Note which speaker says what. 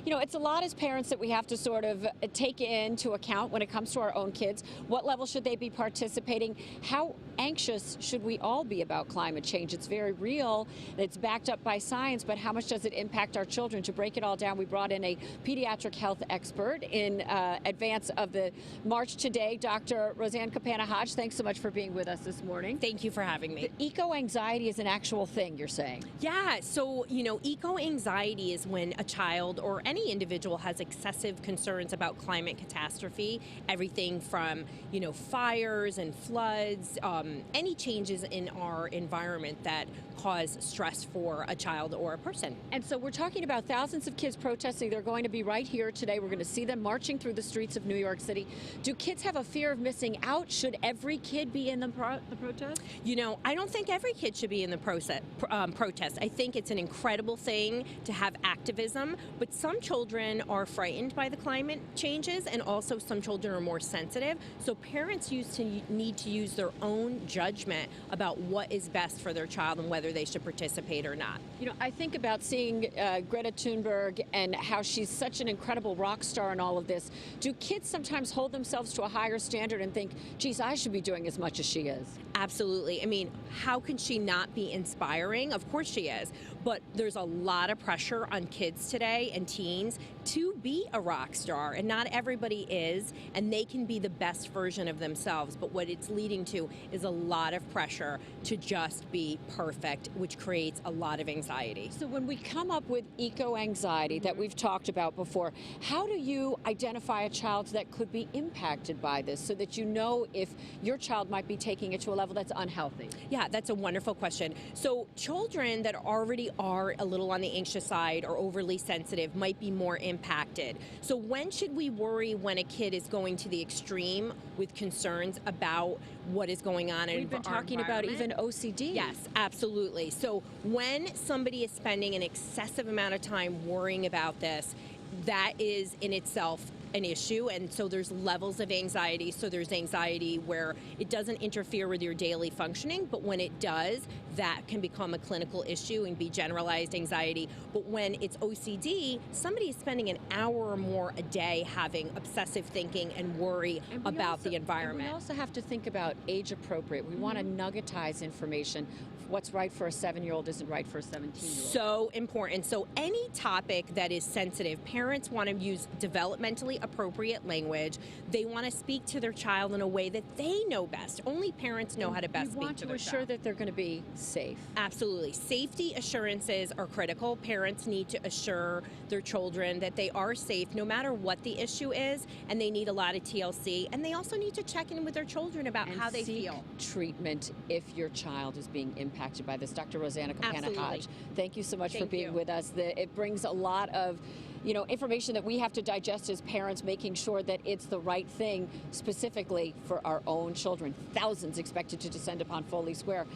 Speaker 1: You know, it's a lot as parents that we have to sort of take into account when it comes to our own kids. What level should they be participating? How anxious should we all be about climate change? It's very real. It's backed up by science, but how much does it impact our children? To break it all down, we brought in a pediatric health expert in advance of the march today, Dr. Roseanne Campana-Hodge. Thanks so much for being with us this morning.
Speaker 2: Thank you for having me.
Speaker 1: The eco-anxiety is an actual thing, you're saying?
Speaker 2: Yeah, so, eco-anxiety is when a child or any individual has excessive concerns about climate catastrophe, everything from, fires and floods, any changes in our environment that cause stress for a child or a person.
Speaker 1: And so we're talking about thousands of kids protesting. They're going to be right here today. We're going to see them marching through the streets of New York City. Do kids have a fear of missing out? Should every kid be in the protest?
Speaker 2: I don't think every kid should be in the protest. I think it's an incredible thing to have activism, but some children are frightened by the climate changes, and also some children are more sensitive. So parents need to use their own judgment about what is best for their child and whether they should participate or not.
Speaker 1: I think about seeing Greta Thunberg and how she's such an incredible rock star in all of this. Do kids sometimes hold themselves to a higher standard and think, geez, I should be doing as much as she is?
Speaker 2: Absolutely. I mean, how can she not be inspiring? Of course she is. But there's a lot of pressure on kids today and teens to be a rock star, and not everybody is, and they can be the best version of themselves. But what it's leading to is a lot of pressure to just be perfect, which creates a lot of anxiety.
Speaker 1: So when we come up with eco-anxiety that we've talked about before, how do you identify a child that could be impacted by this so that you know if your child might be taking it to a level that's unhealthy?
Speaker 2: Yeah, that's a wonderful question. So children that already are a little on the anxious side or overly sensitive might be more impacted. So when should we worry when a kid is going to the extreme with concerns about what is going on in our environment?
Speaker 1: We've been talking about even OCD.
Speaker 2: Yes, absolutely. So when somebody is spending an excessive amount of time worrying about this, that is in itself an issue, and so there's levels of anxiety. So there's anxiety where it doesn't interfere with your daily functioning, but when it does, that can become a clinical issue and be generalized anxiety. But when it's OCD, somebody is spending an hour or more a day having obsessive thinking and worry about the environment.
Speaker 1: And we also have to think about age appropriate. We want to nuggetize information. What's right for a 7-year-old isn't right for a 17-year-old.
Speaker 2: So important. So any topic that is sensitive, parents want to use developmentally appropriate language. They want to speak to their child in a way that they know best. Only parents know how to best speak to their child.
Speaker 1: We want to assure that they're going to be safe.
Speaker 2: Absolutely. Safety assurances are critical. Parents need to assure their children that they are safe no matter what the issue is, and they need a lot of TLC. And they also need to check in with their children about how they feel.
Speaker 1: Treatment if your child is being impacted by this. Dr. Roseanne Campana-Hodge, thank you so much for being with us. It brings a lot of information that we have to digest as parents, making sure that it's the right thing specifically for our own children. Thousands expected to descend upon Foley Square